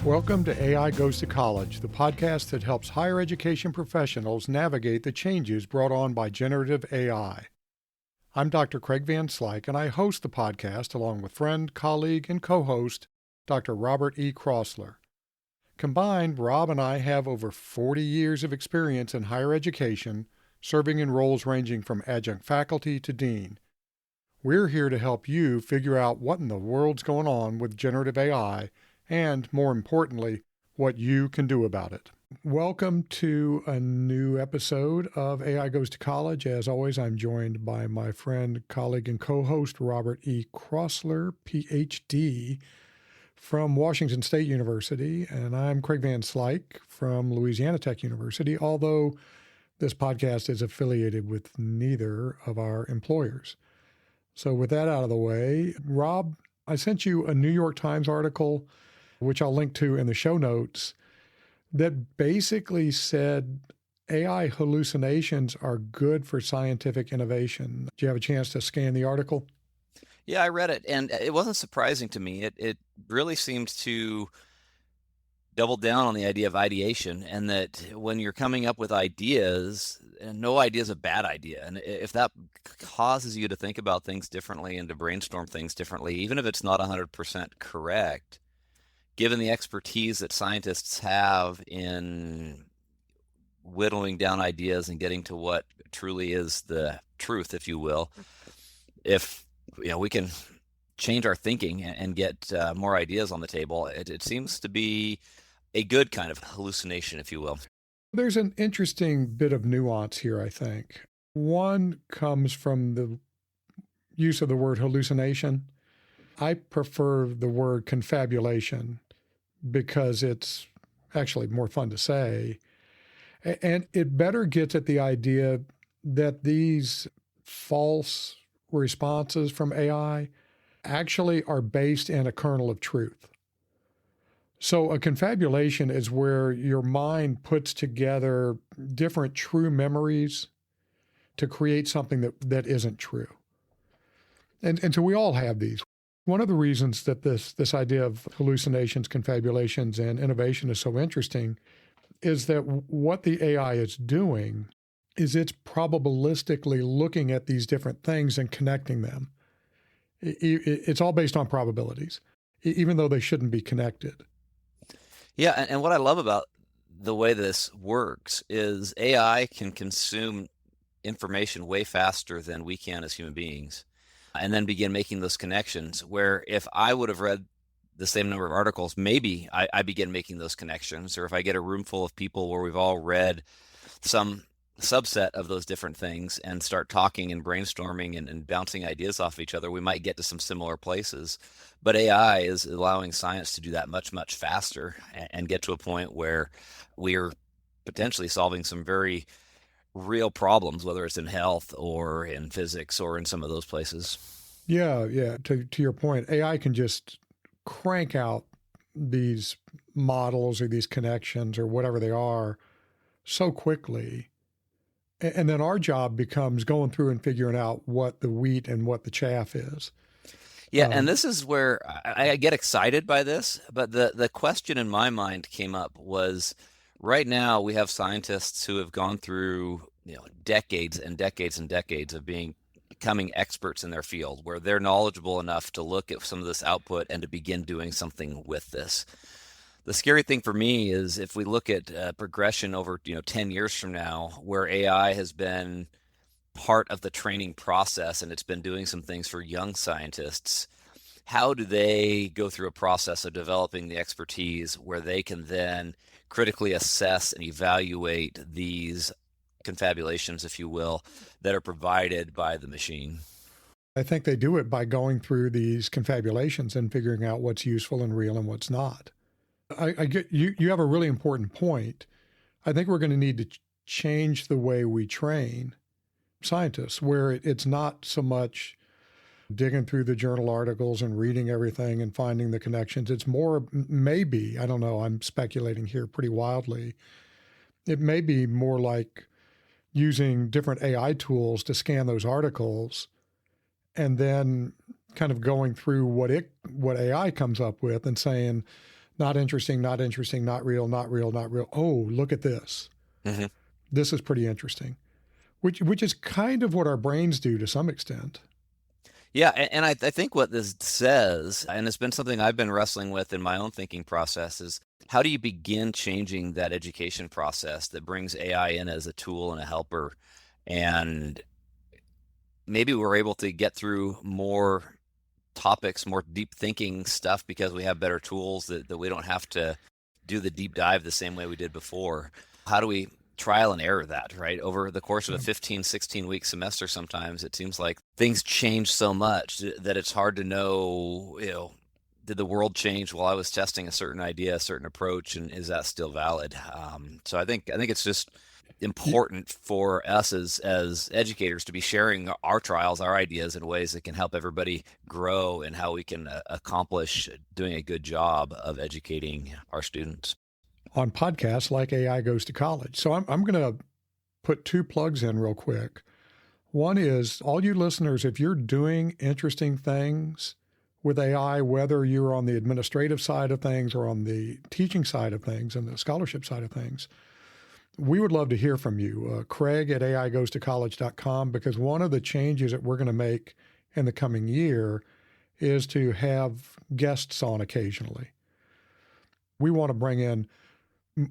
Welcome to AI Goes to College, the podcast that helps higher education professionals navigate the changes brought on by generative AI. I'm Dr. Craig Van Slyke, and I host the podcast along with friend, colleague, and co-host Dr. Robert E. Crossler. Combined, Rob and I have over 40 years of experience in higher education, serving in roles ranging from adjunct faculty to dean. We're here to help you figure out what in the world's going on with generative AI and, more importantly, what you can do about it. Welcome to a new episode of AI Goes to College. As always, I'm joined by my friend, colleague, and co-host Robert E. Crossler, Ph.D., from Washington State University, and I'm Craig Van Slyke from Louisiana Tech University, although this podcast is affiliated with neither of our employers. So with that out of the way, Rob, I sent you a New York Times article, which I'll link to in the show notes, that basically said AI hallucinations are good for scientific innovation. Did you have a chance to scan the article? Yeah, I read it, and it wasn't surprising to me. It really seemed to double down on the idea of ideation, and that when you're coming up with ideas, and no idea is a bad idea. And if that causes you to think about things differently and to brainstorm things differently, even if it's not 100% correct, given the expertise that scientists have in whittling down ideas and getting to what truly is the truth, if you will, if we can change our thinking and get more ideas on the table, it seems to be a good kind of hallucination, if you will. There's an interesting bit of nuance here, I think. One comes from the use of the word hallucination. I prefer the word confabulation because it's actually more fun to say. And it better gets at the idea that these false responses from AI actually are based in a kernel of truth. So a confabulation is where your mind puts together different true memories to create something that isn't true. And so we all have these. One of the reasons that this idea of hallucinations, confabulations, and innovation is so interesting is that what the AI is doing is it's probabilistically looking at these different things and connecting them. It's all based on probabilities, even though they shouldn't be connected. Yeah, and what I love about the way this works is AI can consume information way faster than we can as human beings, and then begin making those connections, where if I would have read the same number of articles, maybe I begin making those connections. Or if I get a room full of people where we've all read some subset of those different things and start talking and brainstorming and bouncing ideas off of each other, we might get to some similar places. But AI is allowing science to do that much, much faster and get to a point where we are potentially solving some very real problems, whether it's in health or in physics or in some of those places. Yeah. To your point, AI can just crank out these models or these connections or whatever they are so quickly. And then our job becomes going through and figuring out what the wheat and what the chaff is. Yeah, and this is where I get excited by this, but the question in my mind came up was, right now we have scientists who have gone through decades and decades and decades of becoming experts in their field, where they're knowledgeable enough to look at some of this output and to begin doing something with this. The scary thing for me is if we look at progression over 10 years from now, where AI has been part of the training process and it's been doing some things for young scientists, how do they go through a process of developing the expertise where they can then critically assess and evaluate these confabulations, if you will, that are provided by the machine? I think they do it by going through these confabulations and figuring out what's useful and real and what's not. I get you have a really important point. I think we're going to need to change the way we train scientists, where it's not so much digging through the journal articles and reading everything and finding the connections. It's more, maybe, I don't know, I'm speculating here pretty wildly. It may be more like using different AI tools to scan those articles and then kind of going through what AI comes up with and saying, Not interesting, not interesting, not real, not real, not real. Oh, look at this. Mm-hmm. This is pretty interesting, which is kind of what our brains do to some extent. Yeah, and I think what this says, and it's been something I've been wrestling with in my own thinking process, is how do you begin changing that education process that brings AI in as a tool and a helper? And maybe we're able to get through more topics, more deep thinking stuff because we have better tools that we don't have to do the deep dive the same way we did before. How do we trial and error that, right? Over the course of a 15, 16-week semester, sometimes it seems like things change so much that it's hard to know, did the world change while I was testing a certain idea, a certain approach, and is that still valid? So I think it's just important for us as educators to be sharing our trials, our ideas in ways that can help everybody grow and how we can accomplish doing a good job of educating our students. On podcasts like AI Goes to College. So I'm going to put two plugs in real quick. One is all you listeners, if you're doing interesting things with AI, whether you're on the administrative side of things or on the teaching side of things and the scholarship side of things, we would love to hear from you. Craig at AIGoesToCollege.com, because one of the changes that we're going to make in the coming year is to have guests on occasionally. We want to bring in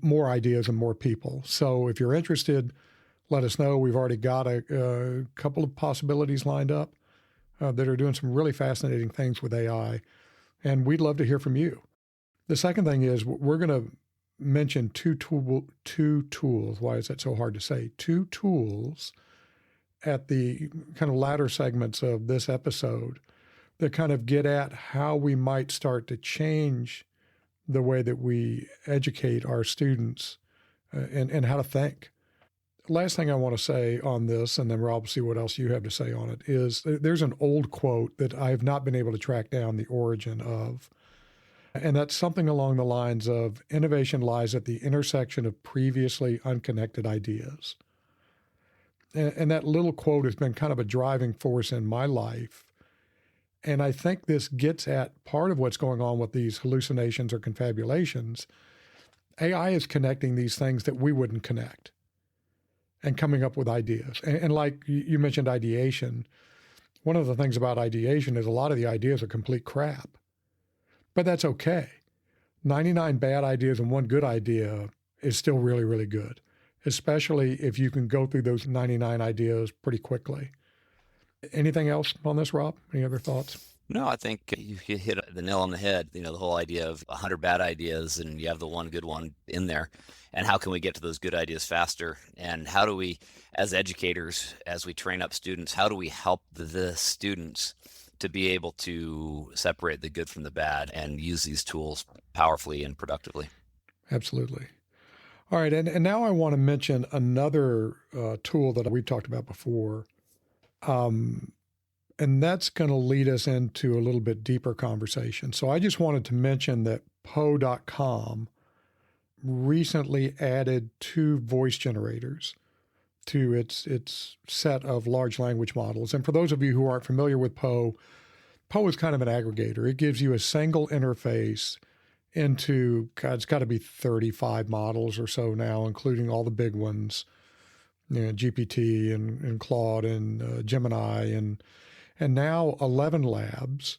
more ideas and more people. So if you're interested, let us know. We've already got a couple of possibilities lined up that are doing some really fascinating things with AI, and we'd love to hear from you. The second thing is we're going to mention two tools. Why is that so hard to say? Two tools at the kind of latter segments of this episode that kind of get at how we might start to change the way that we educate our students and how to think. Last thing I want to say on this, and then Rob will see what else you have to say on it, is there's an old quote that I have not been able to track down the origin of. And that's something along the lines of innovation lies at the intersection of previously unconnected ideas. And that little quote has been kind of a driving force in my life. And I think this gets at part of what's going on with these hallucinations or confabulations. AI is connecting these things that we wouldn't connect and coming up with ideas. And like you mentioned ideation, one of the things about ideation is a lot of the ideas are complete crap. But that's okay. 99 bad ideas and one good idea is still really, really good, especially if you can go through those 99 ideas pretty quickly. Anything else on this, Rob? Any other thoughts? No, I think you hit the nail on the head. The whole idea of 100 bad ideas and you have the one good one in there. And how can we get to those good ideas faster? And how do we, as educators, as we train up students, how do we help the students to be able to separate the good from the bad and use these tools powerfully and productively? Absolutely. All right. And now I want to mention another tool that we've talked about before. And that's going to lead us into a little bit deeper conversation. So I just wanted to mention that Poe.com recently added 2 voice generators to its set of large language models. And for those of you who aren't familiar with Poe, Poe is kind of an aggregator. It gives you a single interface into, God, it's got to be 35 models or so now, including all the big ones, GPT and Claude and Gemini and now 11 Labs,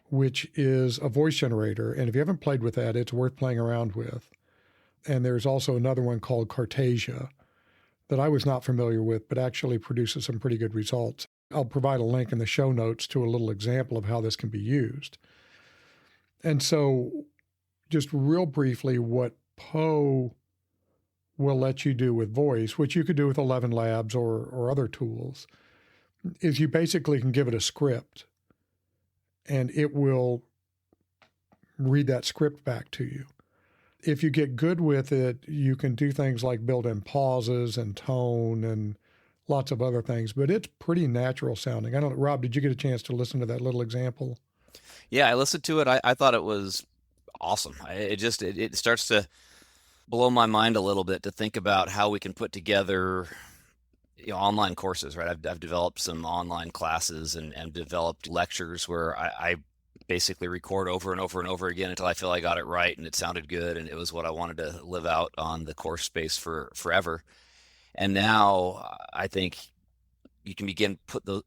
which is a voice generator. And if you haven't played with that, it's worth playing around with. And there's also another one called Cartasia that I was not familiar with, but actually produces some pretty good results. I'll provide a link in the show notes to a little example of how this can be used. And so just real briefly, what Poe will let you do with voice, which you could do with 11 Labs or other tools, is you basically can give it a script and it will read that script back to you. If you get good with it, you can do things like build in pauses and tone and lots of other things, but it's pretty natural sounding. I don't know, Rob, did you get a chance to listen to that little example? Yeah, I listened to it. I thought it was awesome. It starts to blow my mind a little bit to think about how we can put together online courses, right? I've developed some online classes and developed lectures where I basically record over and over and over again until I feel I got it right and it sounded good and it was what I wanted to live out on the course space for forever. And now I think you can begin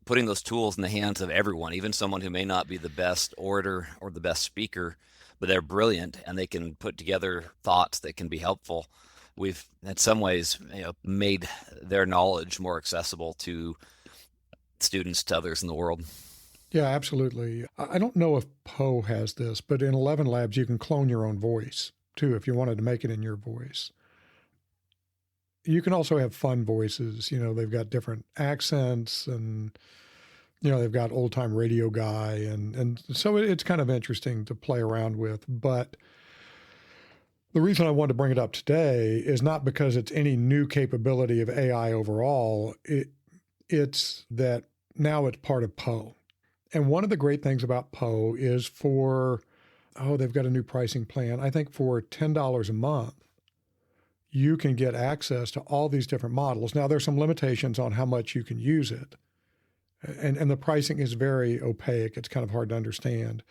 putting those tools in the hands of everyone, even someone who may not be the best orator or the best speaker, but they're brilliant and they can put together thoughts that can be helpful. We've, in some ways, made their knowledge more accessible to students, to others in the world. Yeah, absolutely. I don't know if Poe has this, but in 11 Labs, you can clone your own voice, too, if you wanted to make it in your voice. You can also have fun voices. They've got different accents and, they've got old-time radio guy. And so it's kind of interesting to play around with. But the reason I wanted to bring it up today is not because it's any new capability of AI overall. It's that now it's part of Poe. And one of the great things about Poe is they've got a new pricing plan. I think for $10 a month, you can get access to all these different models. Now, there's some limitations on how much you can use it. And the pricing is very opaque. It's kind of hard to understand.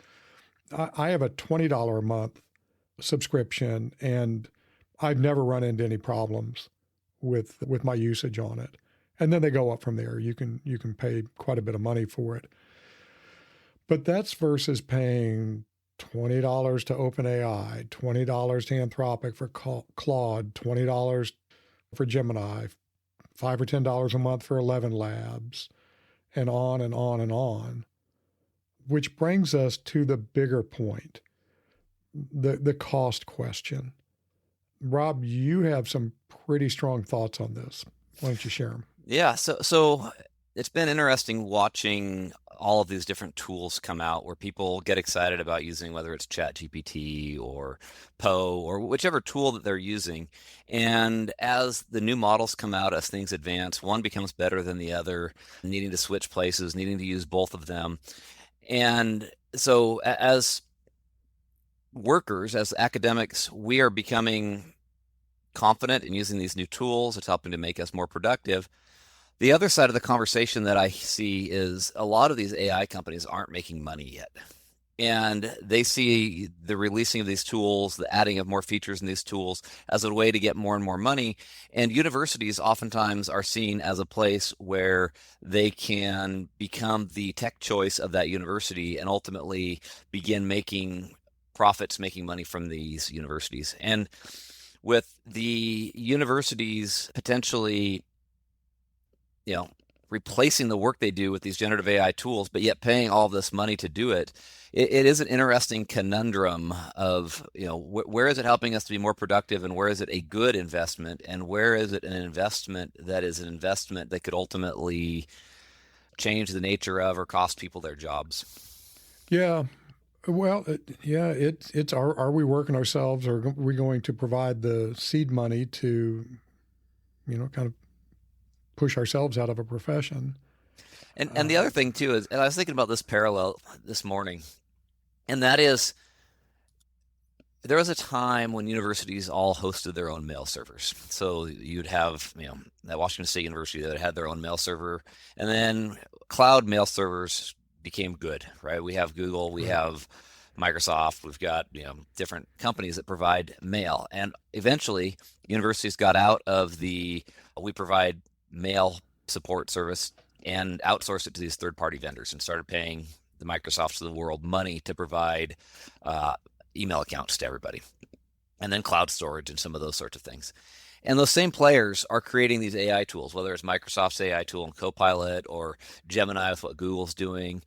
I have a $20 a month subscription, and I've never run into any problems with my usage on it. And then they go up from there. You can pay quite a bit of money for it. But that's versus paying $20 to OpenAI, $20 to Anthropic for Claude, $20 for Gemini, $5 or $10 a month for 11 Labs, and on and on and on. Which brings us to the bigger point, the cost question. Rob, you have some pretty strong thoughts on this. Why don't you share them? Yeah, so it's been interesting watching all of these different tools come out where people get excited about using, whether it's ChatGPT or Poe or whichever tool that they're using. And as the new models come out, as things advance, one becomes better than the other, needing to switch places, needing to use both of them. And so as workers, as academics, we are becoming confident in using these new tools. It's helping to make us more productive. The other side of the conversation that I see is a lot of these AI companies aren't making money yet. And they see the releasing of these tools, the adding of more features in these tools as a way to get more and more money. And universities oftentimes are seen as a place where they can become the tech choice of that university and ultimately begin making profits, making money from these universities. And with the universities potentially replacing the work they do with these generative AI tools, but yet paying all this money to do it, it is an interesting conundrum of, where is it helping us to be more productive and where is it a good investment and where is it an investment that is an investment that could ultimately change the nature of or cost people their jobs? Yeah. Well, it's are we working ourselves or are we going to provide the seed money to, kind of push ourselves out of a profession? And the other thing too is, and I was thinking about this parallel this morning, and that is, there was a time when universities all hosted their own mail servers. So you'd have, at Washington State University that had their own mail server, and then cloud mail servers became good, right? We have Google, we have Microsoft, we've got, different companies that provide mail. And eventually universities got out of we provide mail support service and outsourced it to these third-party vendors and started paying the Microsofts of the world money to provide email accounts to everybody, and then cloud storage and some of those sorts of things. And those same players are creating these AI tools, whether it's Microsoft's AI tool and Copilot or Gemini with what Google's doing.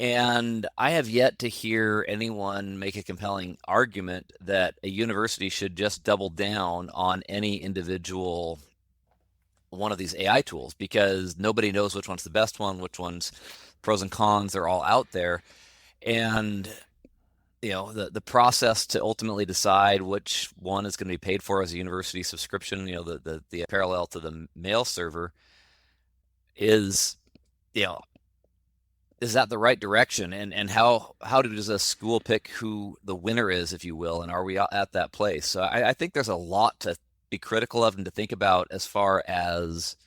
And I have yet to hear anyone make a compelling argument that a university should just double down on any individual one of these AI tools, because nobody knows which one's the best one, which one's pros and cons. They're all out there. And the process to ultimately decide which one is going to be paid for as a university subscription, the parallel to the mail server is, is that the right direction? And how does a school pick who the winner is, if you will? And are we at that place? So I think there's a lot to be critical of and to think about as far as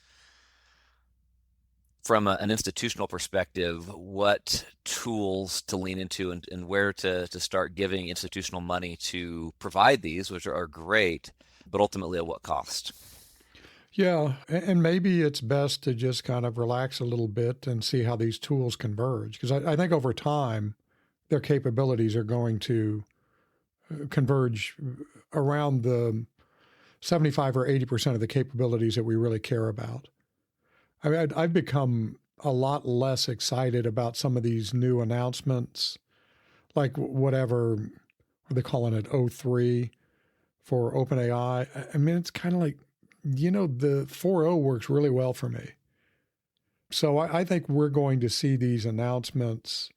from an institutional perspective, what tools to lean into and where to start giving institutional money to provide these, which are great, but ultimately at what cost? Yeah, and maybe it's best to just kind of relax a little bit and see how these tools converge. Because I think over time, their capabilities are going to converge around the 75 or 80% of the capabilities that we really care about. I mean, I've become a lot less excited about some of these new announcements, like whatever are they calling it, O3 for OpenAI. I mean, it's kind of like, the 4.0 works really well for me. So I think we're going to see these announcements,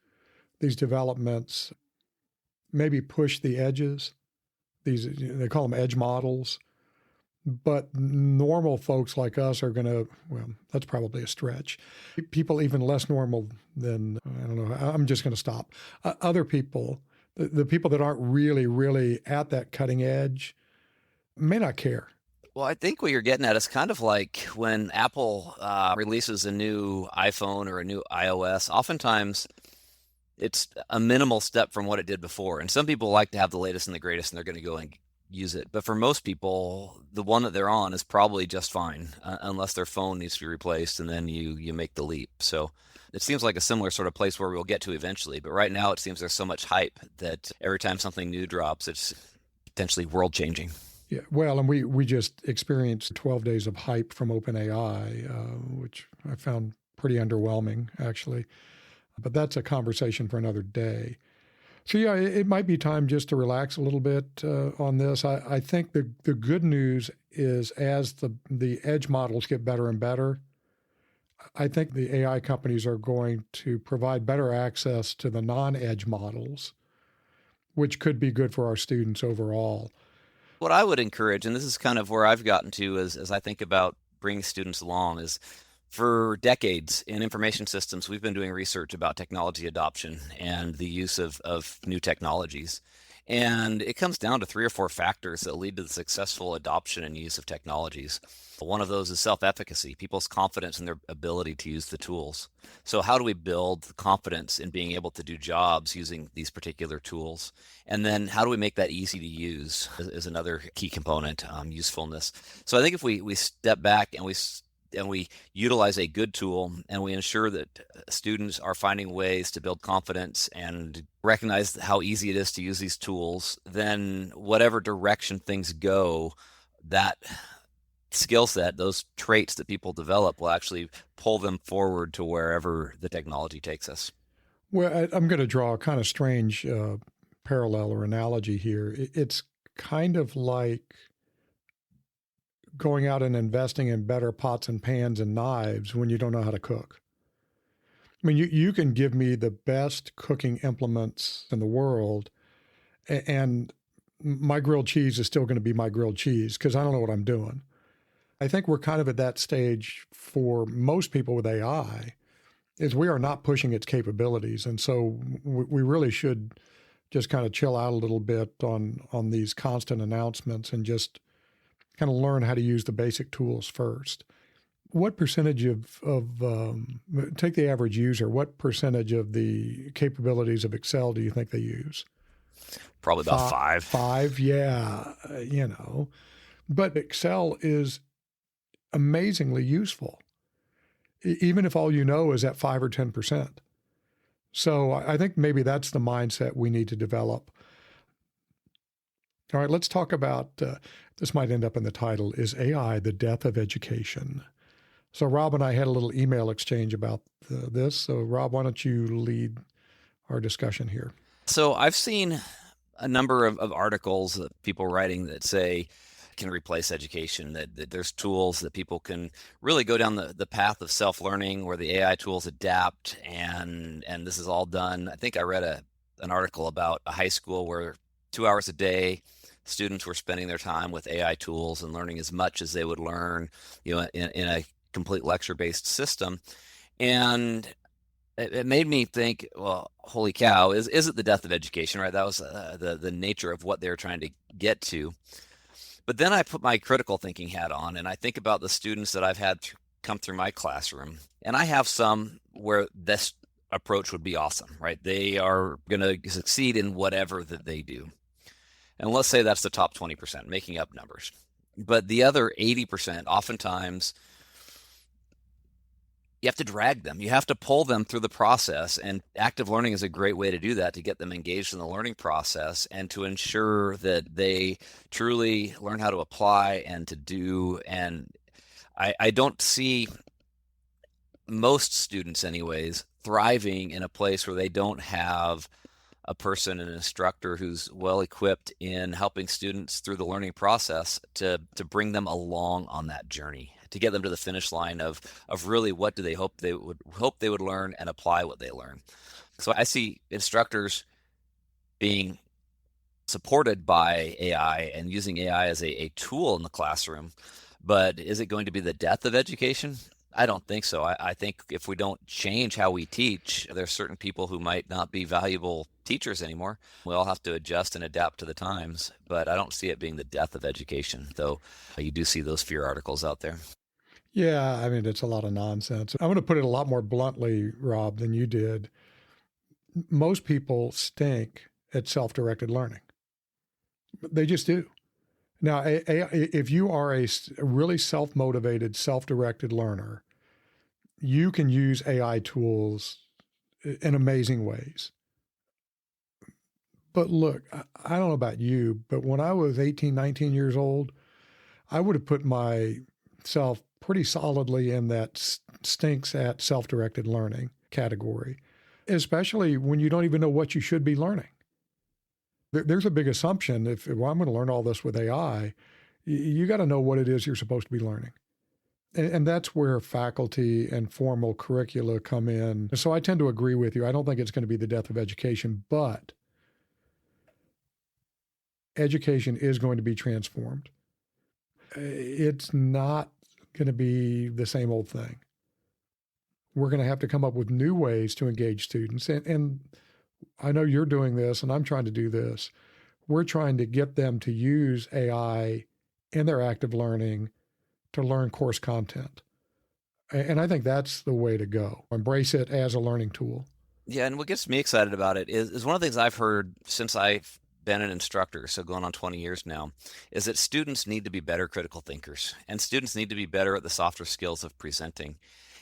these developments, maybe push the edges. They call them edge models. But normal folks like us are going to, well, that's probably a stretch. People even less normal than, I don't know, I'm just going to stop. Other people, the people that aren't really, really at that cutting edge, may not care. Well, I think what you're getting at is kind of like when Apple releases a new iPhone or a new iOS. Oftentimes, it's a minimal step from what it did before. And some people like to have the latest and the greatest, and they're going to go and use it. But for most people, the one that they're on is probably just fine, unless their phone needs to be replaced, and then you make the leap. So it seems like a similar sort of place where we'll get to eventually. But right now, it seems there's so much hype that every time something new drops, it's potentially world changing. Yeah, well, and we just experienced 12 days of hype from OpenAI, which I found pretty underwhelming, actually. But that's a conversation for another day. So yeah, it might be time just to relax a little bit on this. I think the good news is as the edge models get better and better, I think the AI companies are going to provide better access to the non-edge models, which could be good for our students overall. What I would encourage, and this is kind of where I've gotten to as I think about bringing students along, is for decades in information systems, we've been doing research about technology adoption and the use of new technologies. And it comes down to 3 or 4 factors that lead to the successful adoption and use of technologies. One of those is self-efficacy, people's confidence in their ability to use the tools. So how do we build confidence in being able to do jobs using these particular tools? And then how do we make that easy to use is another key component, usefulness. So I think if we step back and we utilize a good tool and we ensure that students are finding ways to build confidence and recognize how easy it is to use these tools, then whatever direction things go, that skill set, those traits that people develop will actually pull them forward to wherever the technology takes us. Well, I'm going to draw a kind of strange parallel or analogy here. It's kind of like going out and investing in better pots and pans and knives when you don't know how to cook. I mean, you can give me the best cooking implements in the world, and my grilled cheese is still going to be my grilled cheese because I don't know what I'm doing. I think we're kind of at that stage for most people with AI, is we are not pushing its capabilities. And so we really should just kind of chill out a little bit on these constant announcements and just kind of learn how to use the basic tools first. What percentage of take the average user, what percentage of the capabilities of Excel do you think they use? Probably about 5. 5, yeah, But Excel is amazingly useful, even if all you know is at 5 or 10%. So I think maybe that's the mindset we need to develop. All right, let's talk about, this might end up in the title, is AI the death of education? So Rob and I had a little email exchange about this. So Rob, why don't you lead our discussion here? So I've seen a number of articles that people writing that say can replace education, that there's tools that people can really go down the path of self-learning where the AI tools adapt, and this is all done. I think I read an article about a high school where 2 hours a day students were spending their time with AI tools and learning as much as they would learn, in a complete lecture-based system. And it made me think, well, holy cow, is it the death of education, right? That was the nature of what they were trying to get to. But then I put my critical thinking hat on, and I think about the students that I've had come through my classroom, and I have some where this approach would be awesome, right? They are going to succeed in whatever that they do. And let's say that's the top 20%, making up numbers. But the other 80%, oftentimes, you have to drag them. You have to pull them through the process. And active learning is a great way to do that, to get them engaged in the learning process and to ensure that they truly learn how to apply and to do. And I don't see most students, anyways, thriving in a place where they don't have a person, an instructor who's well equipped in helping students through the learning process to bring them along on that journey, to get them to the finish line of really what do they hope they would learn and apply what they learn. So I see instructors being supported by AI and using AI as a tool in the classroom, but is it going to be the death of education? I don't think so. I think if we don't change how we teach, there's certain people who might not be valuable teachers anymore. We all have to adjust and adapt to the times, but I don't see it being the death of education, though you do see those fear articles out there. Yeah, I mean, it's a lot of nonsense. I'm going to put it a lot more bluntly, Rob, than you did. Most people stink at self-directed learning. They just do. Now, if you are a really self-motivated, self-directed learner, you can use AI tools in amazing ways. But look, I don't know about you, but when I was 18, 19 years old, I would have put myself pretty solidly in that stinks at self-directed learning category, especially when you don't even know what you should be learning. There's a big assumption if I'm going to learn all this with AI, you got to know what it is you're supposed to be learning. And that's where faculty and formal curricula come in. So I tend to agree with you. I don't think it's going to be the death of education, but education is going to be transformed. It's not going to be the same old thing. We're going to have to come up with new ways to engage students. And I know you're doing this, and I'm trying to do this. We're trying to get them to use AI in their active learning to learn course content. And I think that's the way to go. Embrace it as a learning tool. Yeah, and what gets me excited about it is one of the things I've heard since I've been an instructor, so going on 20 years now, is that students need to be better critical thinkers, and students need to be better at the softer skills of presenting.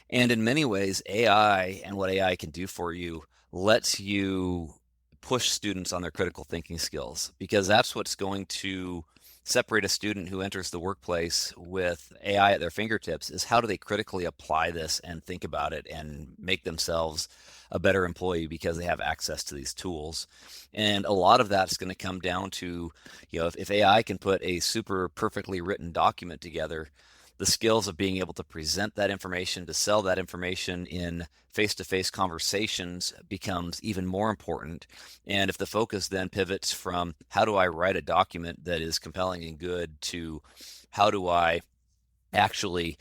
And in many ways, AI and what AI can do for you lets you push students on their critical thinking skills, because that's what's going to separate a student who enters the workplace with AI at their fingertips is how do they critically apply this and think about it and make themselves a better employee because they have access to these tools. And a lot of that's going to come down to, if AI can put a super perfectly written document together, the skills of being able to present that information, to sell that information in face-to-face conversations becomes even more important. And if the focus then pivots from how do I write a document that is compelling and good to how do I actually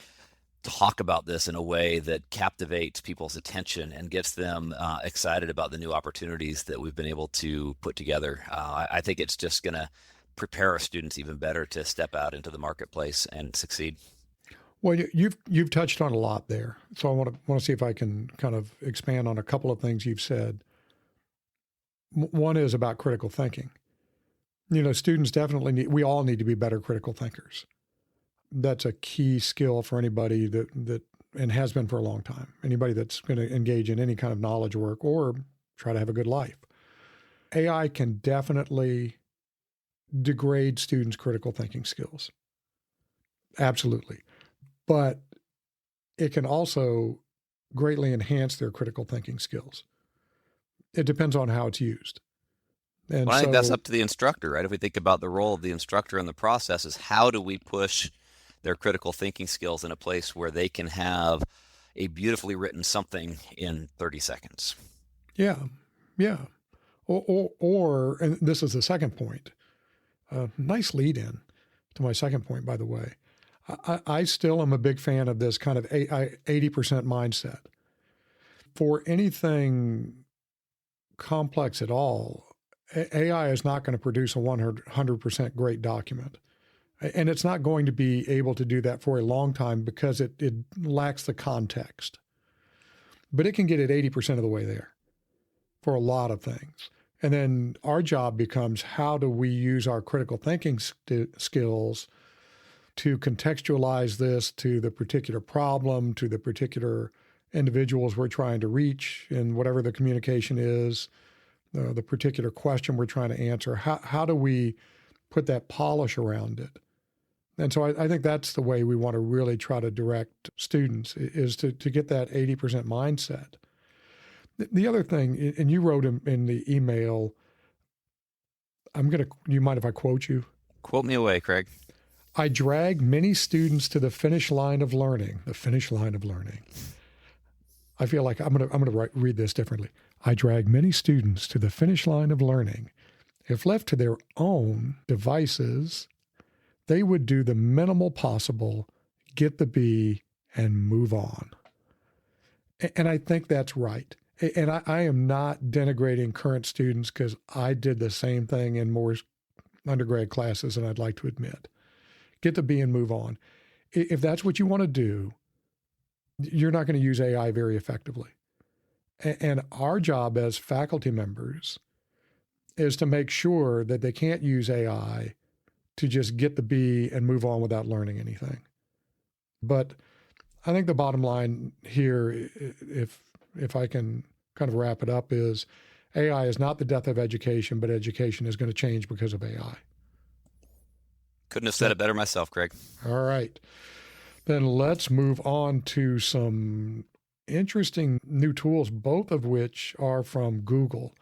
talk about this in a way that captivates people's attention and gets them excited about the new opportunities that we've been able to put together, I think it's just going to prepare our students even better to step out into the marketplace and succeed. Well, you've touched on a lot there, so I want to see if I can kind of expand on a couple of things you've said. One is about critical thinking. Students definitely we all need to be better critical thinkers. That's a key skill for anybody that and has been for a long time. Anybody that's going to engage in any kind of knowledge work or try to have a good life. AI can definitely degrade students' critical thinking skills. Absolutely. But it can also greatly enhance their critical thinking skills. It depends on how it's used. And well, I think that's up to the instructor, right? If we think about the role of the instructor in the process is how do we push their critical thinking skills in a place where they can have a beautifully written something in 30 seconds. Yeah. Or and this is the second point. Nice lead in to my second point, by the way. I still am a big fan of this kind of 80% mindset. For anything complex at all, AI is not going to produce a 100% great document. And it's not going to be able to do that for a long time because it lacks the context. But it can get it 80% of the way there for a lot of things. And then our job becomes, how do we use our critical thinking skills to contextualize this to the particular problem, to the particular individuals we're trying to reach in whatever the communication is, the particular question we're trying to answer. How do we put that polish around it? And so I think that's the way we want to really try to direct students, is to get that 80% mindset. The other thing, and you wrote in the email, you mind if I quote you? Quote me away, Craig. I drag many students to the finish line of learning. The finish line of learning. I feel like I'm gonna read this differently. I drag many students to the finish line of learning. If left to their own devices, they would do the minimal possible, get the B, and move on. And I think that's right. And I am not denigrating current students, because I did the same thing in more undergrad classes than I'd like to admit. Get the B and move on. If that's what you want to do, you're not going to use AI very effectively. And our job as faculty members is to make sure that they can't use AI to just get the B and move on without learning anything. But I think the bottom line here, if I can kind of wrap it up, is AI is not the death of education, but education is going to change because of AI. Couldn't have said it better myself, Craig. All right. Then let's move on to some interesting new tools, both of which are from Google.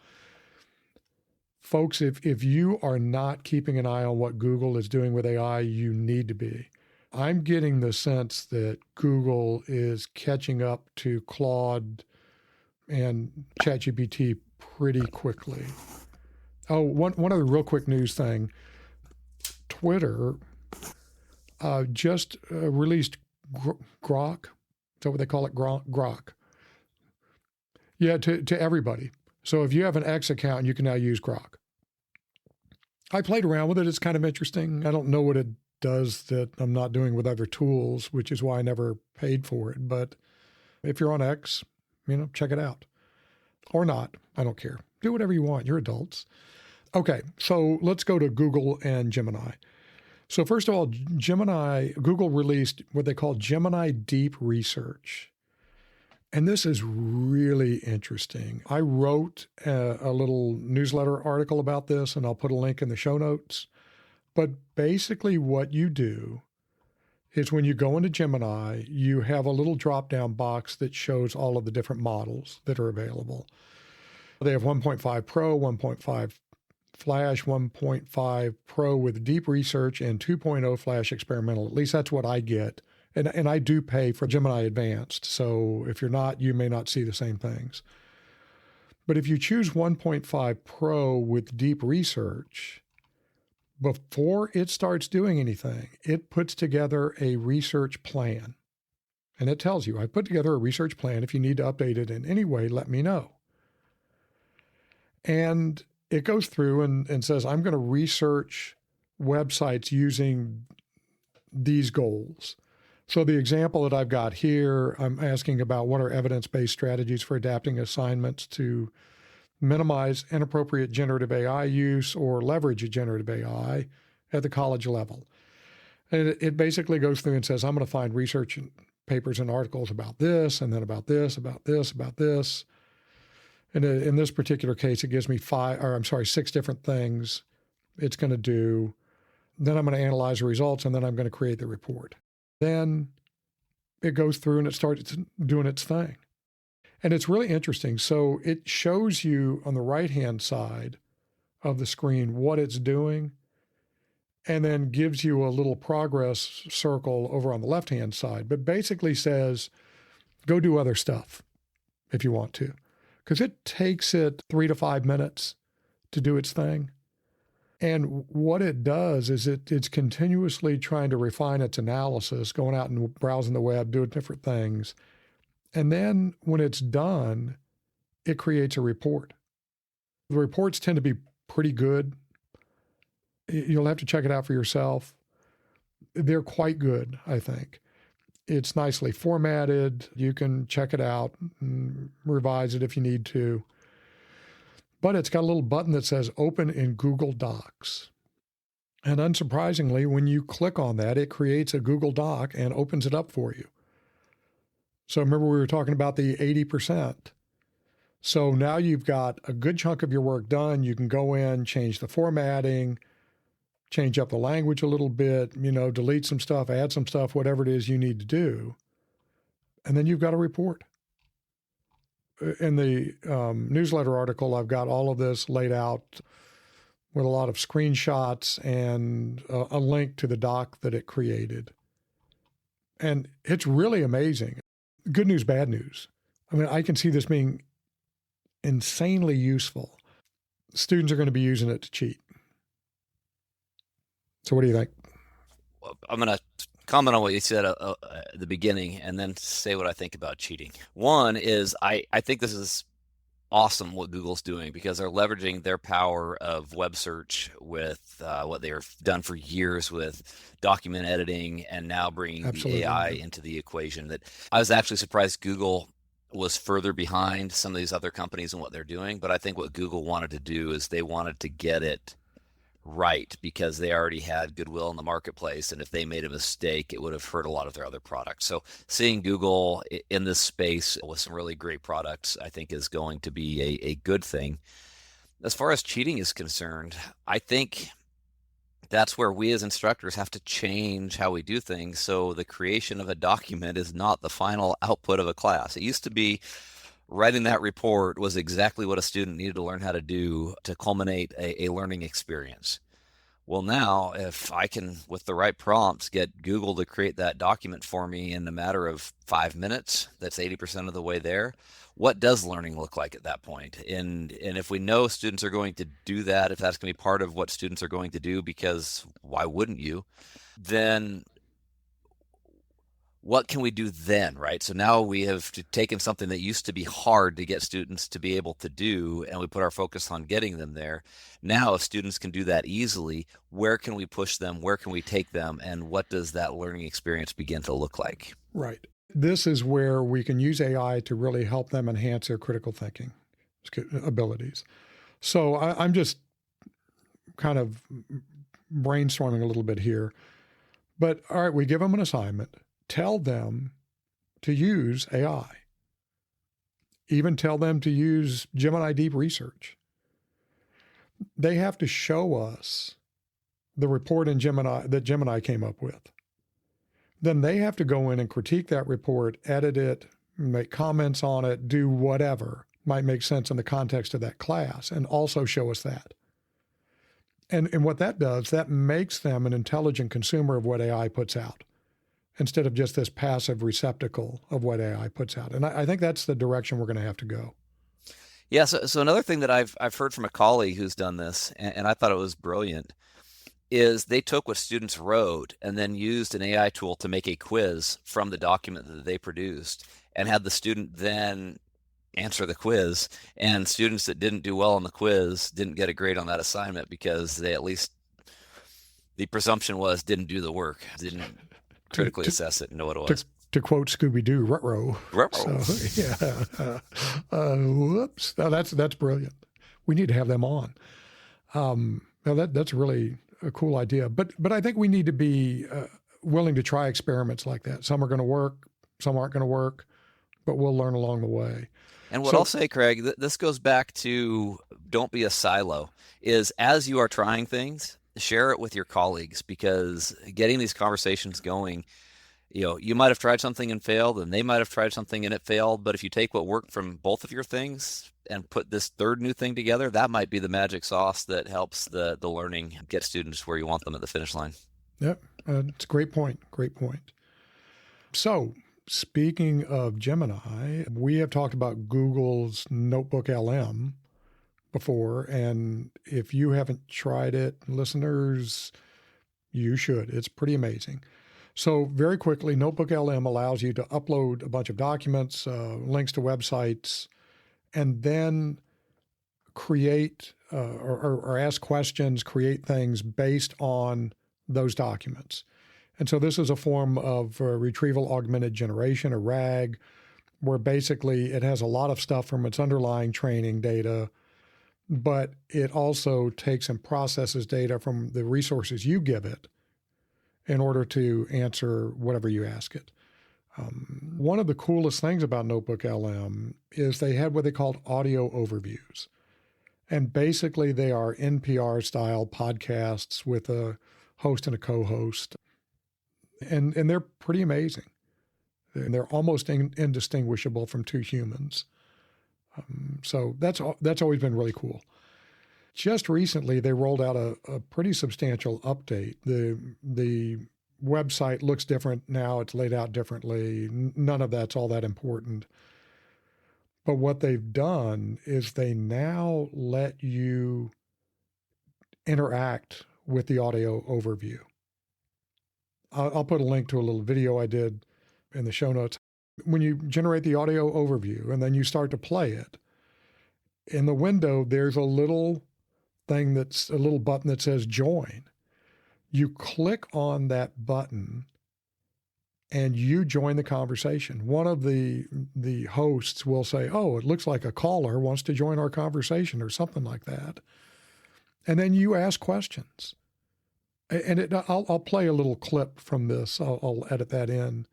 Folks, if you are not keeping an eye on what Google is doing with AI, you need to be. I'm getting the sense that Google is catching up to Claude and ChatGPT pretty quickly. Oh, one other real quick news thing. Twitter just released Grok. Is that what they call it? Grok. Yeah, to everybody. So if you have an X account, you can now use Grok. I played around with it. It's kind of interesting. I don't know what it does that I'm not doing with other tools, which is why I never paid for it. But if you're on X, check it out. Or not. I don't care. Do whatever you want. You're adults. Okay, so let's go to Google and Gemini. So first of all, Google released what they call Gemini Deep Research. And this is really interesting. I wrote a little newsletter article about this, and I'll put a link in the show notes. But basically what you do is, when you go into Gemini, you have a little drop-down box that shows all of the different models that are available. They have 1.5 Pro, 1.5 Flash, 1.5 Pro with deep research, and 2.0 Flash experimental. At least that's what I get. And I do pay for Gemini Advanced. So if you're not, you may not see the same things. But if you choose 1.5 Pro with deep research, before it starts doing anything, it puts together a research plan. And it tells you, I put together a research plan. If you need to update it in any way, let me know. And it goes through and says, I'm going to research websites using these goals. So the example that I've got here, I'm asking about what are evidence-based strategies for adapting assignments to minimize inappropriate generative AI use or leverage generative AI at the college level. And it basically goes through and says, I'm going to find research papers and articles about this, and then about this, about this, about this. And in this particular case, it gives me 6 different things it's going to do. Then I'm going to analyze the results, and then I'm going to create the report. Then it goes through and it starts doing its thing. And it's really interesting. So it shows you on the right-hand side of the screen what it's doing, and then gives you a little progress circle over on the left-hand side, but basically says, go do other stuff if you want to. Because it takes it 3 to 5 minutes to do its thing. And what it does is it's continuously trying to refine its analysis, going out and browsing the web, doing different things. And then when it's done, it creates a report. The reports tend to be pretty good. You'll have to check it out for yourself. They're quite good, I think. It's nicely formatted. You can check it out and revise it if you need to. But it's got a little button that says Open in Google Docs. And unsurprisingly, when you click on that, it creates a Google Doc and opens it up for you. So remember we were talking about the 80%. So now you've got a good chunk of your work done. You can go in, change the formatting, change up the language a little bit, delete some stuff, add some stuff, whatever it is you need to do. And then you've got a report. In the newsletter article, I've got all of this laid out with a lot of screenshots and a link to the doc that it created. And it's really amazing. Good news, bad news. I mean, I can see this being insanely useful. Students are going to be using it to cheat. So what do you think? Well, I'm going to comment on what you said at the beginning and then say what I think about cheating. One is I think this is awesome what Google's doing because they're leveraging their power of web search with what they've done for years with document editing and now bringing Absolutely. the AI into the equation. That I was actually surprised Google was further behind some of these other companies in what they're doing. But I think what Google wanted to do is they wanted to get it right because they already had goodwill in the marketplace, and if they made a mistake, it would have hurt a lot of their other products. So seeing Google in this space with some really great products, I think is going to be a good thing. As far as cheating is concerned, I think that's where we as instructors have to change how we do things. So the creation of a document is not the final output of a class. It used to be writing that report was exactly what a student needed to learn how to do to culminate a learning experience. Well, now, if I can, with the right prompts, get Google to create that document for me in a matter of 5 minutes, that's 80% of the way there. What does learning look like at that point? And if we know students are going to do that, if that's going to be part of what students are going to do, because why wouldn't you, then what can we do then, right? So now we have taken something that used to be hard to get students to be able to do, and we put our focus on getting them there. Now, if students can do that easily, where can we push them? Where can we take them? And what does that learning experience begin to look like? Right. This is where we can use AI to really help them enhance their critical thinking abilities. So I'm just kind of brainstorming a little bit here. But all right, we give them an assignment. Tell them to use AI. Even tell them to use Gemini Deep Research. They have to show us the report in Gemini that Gemini came up with. Then they have to go in and critique that report, edit it, make comments on it, do whatever might make sense in the context of that class, and also show us that. And what that does, that makes them an intelligent consumer of what AI puts out, instead of just this passive receptacle of what AI puts out. And I think that's the direction we're going to have to go. Yeah, so another thing that I've heard from a colleague who's done this, and I thought it was brilliant, is they took what students wrote and then used an AI tool to make a quiz from the document that they produced and had the student then answer the quiz. And students that didn't do well on the quiz didn't get a grade on that assignment because they at least, the presumption was, didn't do the work, didn't critically assess it and know what it was. To quote Scooby-Doo, ruh-roh. So, yeah. Whoops. Now that's brilliant. We need to have them on. Now that's really a cool idea. But I think we need to be willing to try experiments like that. Some are going to work, some aren't going to work, but we'll learn along the way. And what I'll say, Craig, this goes back to don't be a silo, is as you are trying things, share it with your colleagues, because getting these conversations going, you might have tried something and failed, and they might have tried something and it failed. But if you take what worked from both of your things and put this third new thing together, that might be the magic sauce that helps the learning get students where you want them at the finish line. Yep. It's a great point. Great point. So speaking of Gemini, we have talked about Google's NotebookLM before. And if you haven't tried it, listeners, you should. It's pretty amazing. So very quickly, NotebookLM allows you to upload a bunch of documents, links to websites, and then create or ask questions, create things based on those documents. And so this is a form of retrieval augmented generation, or RAG, where basically it has a lot of stuff from its underlying training data, but it also takes and processes data from the resources you give it in order to answer whatever you ask it. One of the coolest things about NotebookLM is they have what they called audio overviews. And basically, they are NPR-style podcasts with a host and a co-host. And they're pretty amazing. They're almost indistinguishable from two humans. So that's always been really cool. Just recently, they rolled out a pretty substantial update. The website looks different now. It's laid out differently. None of that's all that important. But what they've done is they now let you interact with the audio overview. I'll put a link to a little video I did in the show notes. When you generate the audio overview and then you start to play it, in the window, there's a little button that says join. You click on that button and you join the conversation. One of the hosts will say, "Oh, it looks like a caller wants to join our conversation," or something like that. And then you ask questions. And I'll play a little clip from this. I'll edit that in.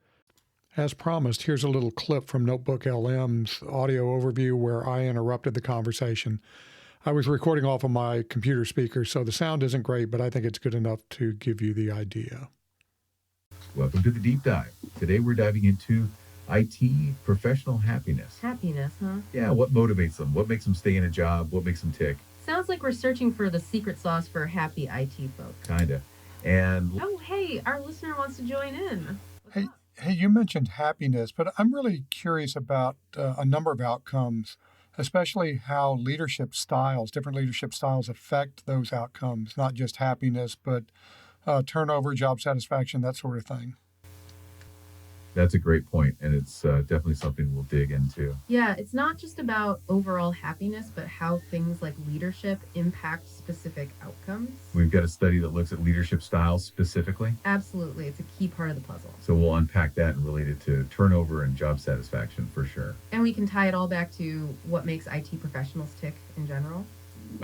As promised, here's a little clip from NotebookLM's audio overview where I interrupted the conversation. I was recording off of my computer speaker, so the sound isn't great, but I think it's good enough to give you the idea. Welcome to the Deep Dive. Today we're diving into IT professional happiness. Happiness, huh? Yeah, what motivates them? What makes them stay in a job? What makes them tick? Sounds like we're searching for the secret sauce for happy IT folk. Kinda. And Oh, hey, our listener wants to join in. Hey, you mentioned happiness, but I'm really curious about a number of outcomes, especially how different leadership styles affect those outcomes, not just happiness, but turnover, job satisfaction, that sort of thing. that's a great point, and it's definitely something we'll dig into. Yeah, it's not just about overall happiness, but how things like leadership impact specific outcomes. We've got a study that looks at leadership styles specifically, Absolutely, it's a key part of the puzzle. so we'll unpack that and relate it to turnover and job satisfaction for sure. And we can tie it all back to what makes IT professionals tick in general.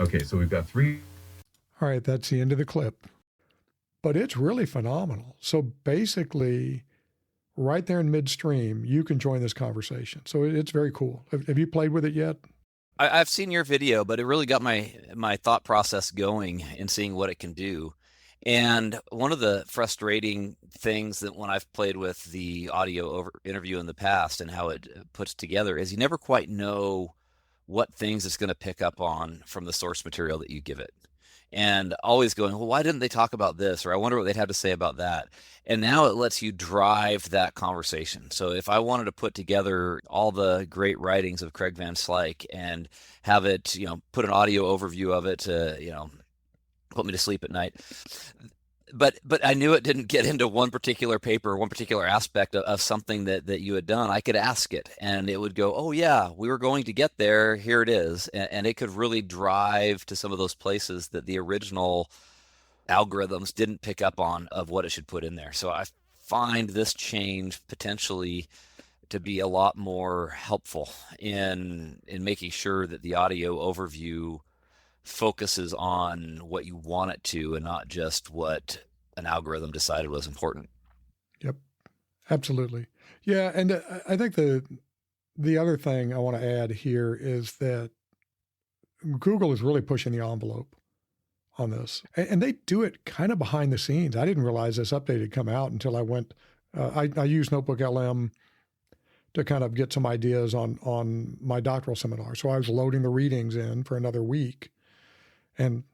Okay, so we've got three. All right, that's the end of the clip. But it's really phenomenal. So basically, right there in midstream, you can join this conversation. So it's very cool. Have you played with it yet? I've seen your video, but it really got my thought process going in seeing what it can do. And one of the frustrating things that when I've played with the audio interview in the past and how it puts together is you never quite know what things it's going to pick up on from the source material that you give it. And always going, well, why didn't they talk about this? Or I wonder what they'd have to say about that. And now it lets you drive that conversation. So if I wanted to put together all the great writings of Craig Van Slyke and have it, put an audio overview of it to, put me to sleep at night. But I knew it didn't get into one particular paper, one particular aspect of something that you had done. I could ask it and it would go, oh yeah, we were going to get there. Here it is. And it could really drive to some of those places that the original algorithms didn't pick up on of what it should put in there. So I find this change potentially to be a lot more helpful in making sure that the audio overview focuses on what you want it to and not just what an algorithm decided was important. Yep, absolutely. Yeah, and I think the other thing I want to add here is that Google is really pushing the envelope on this. And they do it kind of behind the scenes. I didn't realize this update had come out until I went, I used NotebookLM to kind of get some ideas on my doctoral seminar. So I was loading the readings in for another week. And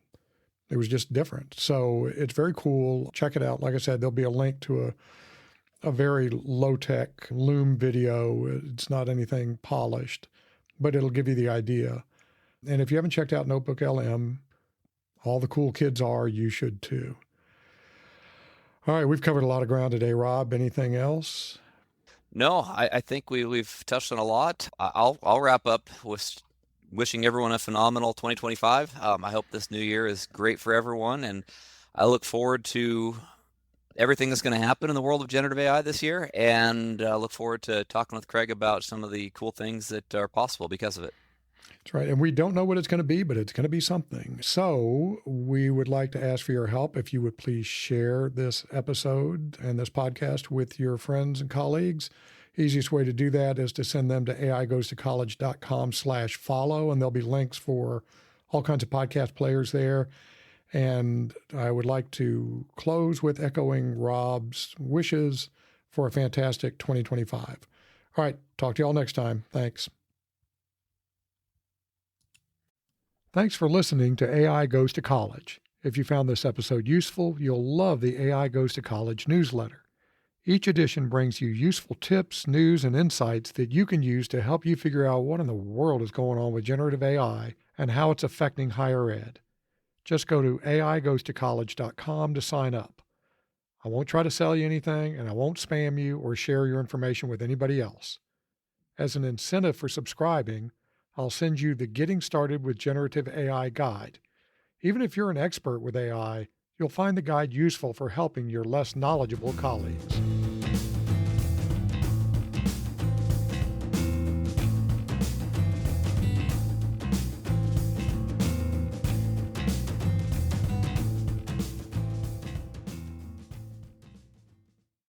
it was just different. So it's very cool. Check it out. Like I said, there'll be a link to a very low-tech Loom video. It's not anything polished, but it'll give you the idea. And if you haven't checked out NotebookLM, all the cool kids are, you should too. All right, we've covered a lot of ground today, Rob. Anything else? No, I think we've touched on a lot. I'll wrap up with wishing everyone a phenomenal 2025. I hope this new year is great for everyone, and I look forward to everything that's going to happen in the world of generative AI this year, and look forward to talking with Craig about some of the cool things that are possible because of it. That's right. And we don't know what it's going to be, but it's going to be something. So we would like to ask for your help. If you would please share this episode and this podcast with your friends and colleagues. Easiest way to do that is to send them to aigoestocollege.com/follow, and there'll be links for all kinds of podcast players there. And I would like to close with echoing Rob's wishes for a fantastic 2025. All right. Talk to you all next time. Thanks. Thanks for listening to AI Goes to College. If you found this episode useful, you'll love the AI Goes to College newsletter. Each edition brings you useful tips, news, and insights that you can use to help you figure out what in the world is going on with generative AI and how it's affecting higher ed. Just go to aigoestocollege.com to sign up. I won't try to sell you anything, and I won't spam you or share your information with anybody else. As an incentive for subscribing, I'll send you the Getting Started with Generative AI guide. Even if you're an expert with AI, you'll find the guide useful for helping your less knowledgeable colleagues.